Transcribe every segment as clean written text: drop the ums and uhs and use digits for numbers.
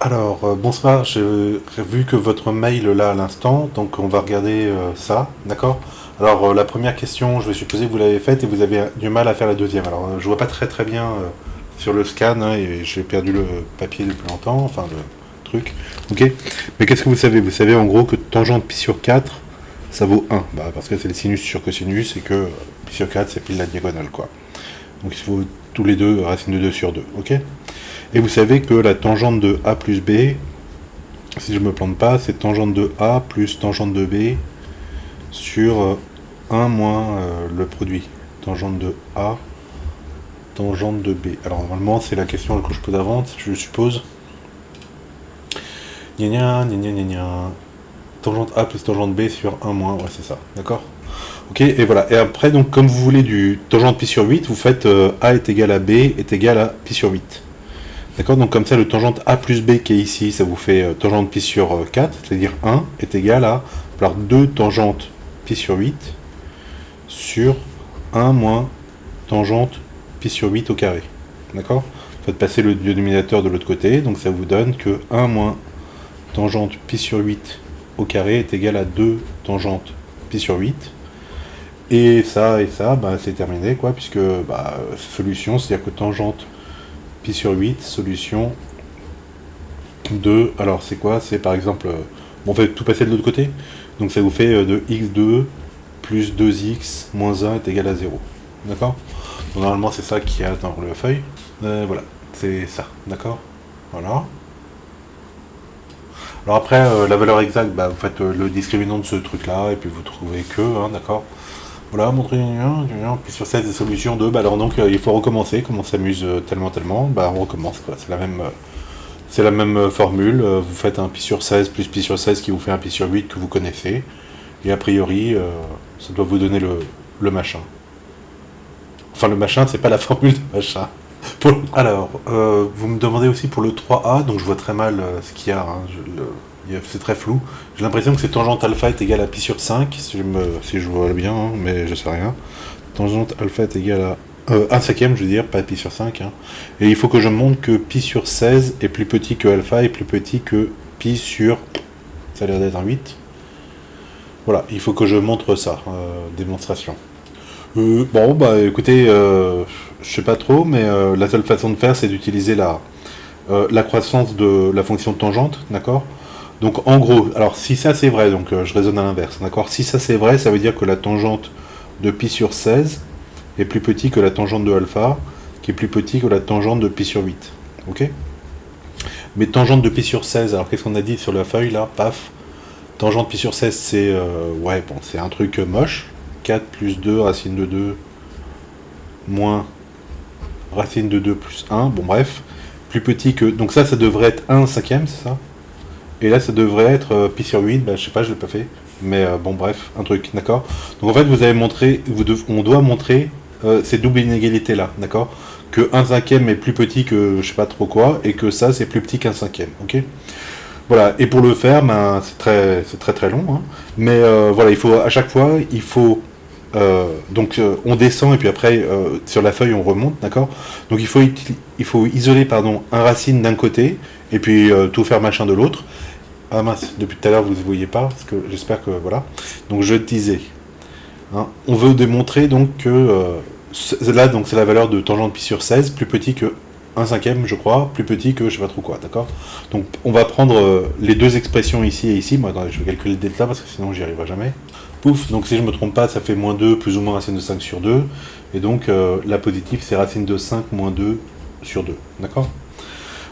Alors, bonsoir, j'ai vu que votre mail là à l'instant, donc on va regarder ça, d'accord? Alors, la première question, je vais supposer que vous l'avez faite et vous avez du mal à faire la deuxième. Alors, je vois pas très bien sur le scan hein, et j'ai perdu le papier depuis longtemps, enfin le truc, ok? Mais qu'est-ce que vous savez? Vous savez en gros que tangente pi sur 4, ça vaut 1, bah, parce que c'est le sinus sur cosinus et que pi sur 4 c'est pile la diagonale, quoi. Donc il faut tous les deux racine de 2 sur 2, ok? Et vous savez que la tangente de A plus B, si je ne me plante pas, c'est tangente de A plus tangente de B sur 1 moins le produit. Tangente de A, tangente de B. Alors normalement, c'est la question que je pose avant, je suppose. Gna gna, gna gna gna gna. Tangente A plus tangente B sur 1 moins, ouais c'est ça, d'accord? Ok, et voilà. Et après, donc comme vous voulez du tangente pi sur 8, vous faites A est égal à B est égal à pi sur 8. D'accord, donc comme ça, le tangente A plus B qui est ici, ça vous fait tangente pi sur 4, c'est-à-dire 1 est égal à alors 2 tangente pi sur 8 sur 1 moins tangente pi sur 8 au carré. D'accord? Faites passer le dénominateur de l'autre côté, donc ça vous donne que 1 moins tangente pi sur 8 au carré est égal à 2 tangente pi sur 8. Et ça, bah, c'est terminé, quoi, puisque bah, solution, c'est-à-dire que tangente pi sur 8, solution de, alors c'est quoi? C'est par exemple, on fait tout passer de l'autre côté, donc ça vous fait de x2 plus 2x moins 1 est égal à 0. D'accord? Normalement c'est ça qu'il y a dans la feuille. Voilà, c'est ça, d'accord? Voilà. Alors après, la valeur exacte, bah, vous faites le discriminant de ce truc-là, et puis vous trouvez que, hein, d'accord? Voilà, montrer puis sur 16 des solutions 2, bah alors donc il faut recommencer, comme on s'amuse tellement, bah on recommence quoi, c'est la même formule, vous faites un pi sur 16 plus pi sur 16 qui vous fait un pi sur 8 que vous connaissez, et a priori ça doit vous donner le machin. Enfin le machin, c'est pas la formule de machin. Alors, vous me demandez aussi pour le 3A, donc je vois très mal ce qu'il y a, hein, c'est très flou. J'ai l'impression que c'est tangente alpha est égal à pi sur 5, si je vois bien, hein, mais je sais rien. Tangente alpha est égal à 1 cinquième, je veux dire, pas pi sur 5. Hein. Et il faut que je montre que pi sur 16 est plus petit que alpha est plus petit que pi sur... Ça a l'air d'être un 8. Voilà, il faut que je montre ça, démonstration. Bon, bah écoutez, je sais pas trop, mais la seule façon de faire, c'est d'utiliser la croissance de la fonction de tangente, d'accord? Donc en gros, alors si ça c'est vrai, donc je raisonne à l'inverse, d'accord? Si ça c'est vrai, ça veut dire que la tangente de pi sur 16 est plus petit que la tangente de alpha, qui est plus petit que la tangente de pi sur 8, ok? Mais tangente de pi sur 16, alors qu'est-ce qu'on a dit sur la feuille là? Paf. Tangente pi sur 16, c'est ouais, bon, c'est un truc moche. 4 plus 2 racine de 2 moins racine de 2 plus 1, bon bref, plus petit que... Donc ça devrait être 1 cinquième, c'est ça? Et là, ça devrait être pi sur 8, bah, je sais pas, je l'ai pas fait. Mais bon, bref, un truc, d'accord? Donc en fait, vous avez montré, on doit montrer ces doubles inégalités-là, d'accord? Que 1 cinquième est plus petit que je sais pas trop quoi, et que ça, c'est plus petit qu'un cinquième, ok? Voilà, et pour le faire, ben, c'est très long, hein. Mais voilà, il faut, à chaque fois, il faut... donc on descend et puis après sur la feuille on remonte, d'accord? Donc il faut isoler pardon, un racine d'un côté et puis tout faire machin de l'autre. Ah mince, depuis tout à l'heure vous ne voyez pas, parce que j'espère que voilà. Donc je disais, hein, on veut démontrer donc que là donc c'est la valeur de tangente pi sur 16, plus petit que 1 cinquième je crois, plus petit que je sais pas trop quoi, d'accord? Donc on va prendre les deux expressions ici et ici. Moi attendez, je vais calculer le delta parce que sinon j'y arriverai jamais. Pouf, donc si je me trompe pas, ça fait moins 2 plus ou moins racine de 5 sur 2. Et donc la positive c'est racine de 5 moins 2 sur 2, d'accord?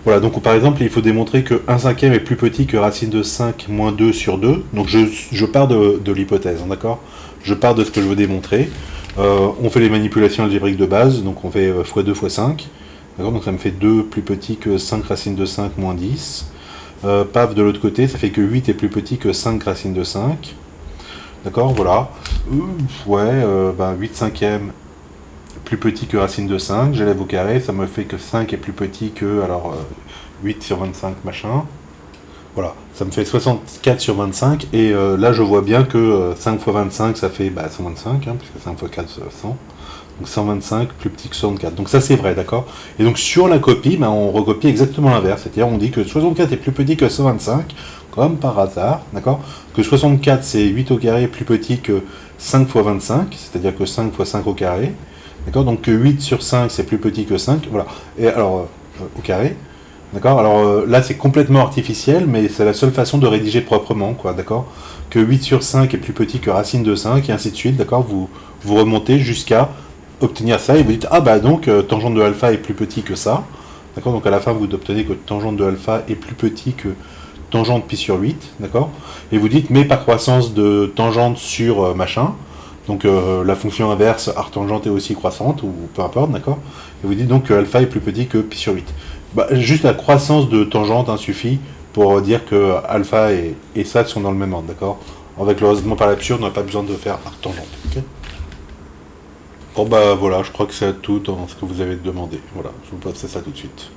Voilà, donc par exemple, il faut démontrer que 1 cinquième est plus petit que racine de 5 moins 2 sur 2. Donc je pars de l'hypothèse, hein, d'accord? Je pars de ce que je veux démontrer. On fait les manipulations algébriques de base, donc on fait x2 x 5. D'accord, donc ça me fait 2 plus petit que 5 racine de 5 moins 10. Paf, de l'autre côté, ça fait que 8 est plus petit que 5 racine de 5. D'accord, voilà. Ouais, bah 8 cinquièmes plus petit que racine de 5, j'élève au carré, ça me fait que 5 est plus petit que, alors, 8 sur 25, machin. Voilà, ça me fait 64 sur 25, et là je vois bien que 5 fois 25 ça fait 125, hein, puisque 5 fois 4 100. Donc 125 plus petit que 64. Donc ça c'est vrai, d'accord. Et donc sur la copie, ben, on recopie exactement l'inverse. C'est-à-dire on dit que 64 est plus petit que 125, comme par hasard, d'accord. Que 64 c'est 8 au carré plus petit que 5 fois 25, c'est-à-dire que 5 fois 5 au carré. D'accord. Donc que 8 sur 5 c'est plus petit que 5. Voilà. Et alors, au carré. D'accord. Alors là c'est complètement artificiel, mais c'est la seule façon de rédiger proprement, quoi, d'accord. Que 8 sur 5 est plus petit que racine de 5, et ainsi de suite, d'accord. Vous remontez jusqu'à obtenir ça, et vous dites, ah bah donc, tangente de alpha est plus petit que ça, d'accord. Donc à la fin, vous obtenez que tangente de alpha est plus petit que tangente pi sur 8, d'accord. Et vous dites, mais par croissance de tangente sur machin, donc la fonction inverse arctangente est aussi croissante, ou peu importe, d'accord. Et vous dites donc que alpha est plus petit que pi sur 8. Bah, juste la croissance de tangente suffit pour dire que alpha et ça sont dans le même ordre, d'accord. Avec le raisonnement par l'absurde, on n'a pas besoin de faire arctangente. Okay. Bon bah voilà, je crois que c'est tout dans ce que vous avez demandé. Voilà, je vous passe ça tout de suite.